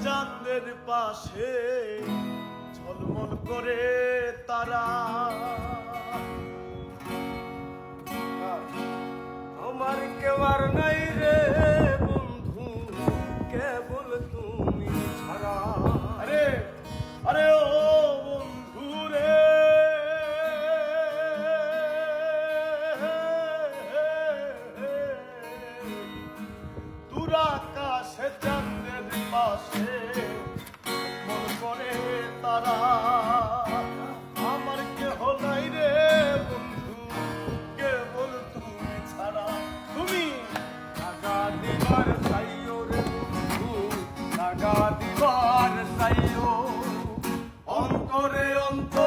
চাঁদের পাশে ঝলমল করে তারা, আমার কেউ আর নাই রে বন্ধু, কেবল তুমি ছাড়া। আরে আরে ও বন্ধু রে, দূর আকাশে চাঁদের পাশে মন করে তারা, আমার কেহ নাই রে বন্ধু, কেবল তুমি ছাড়া। তুমি লাগা দিবার চাইও রে বন্ধু, লাগা দিবার চাইও, অন্তরে অন্তর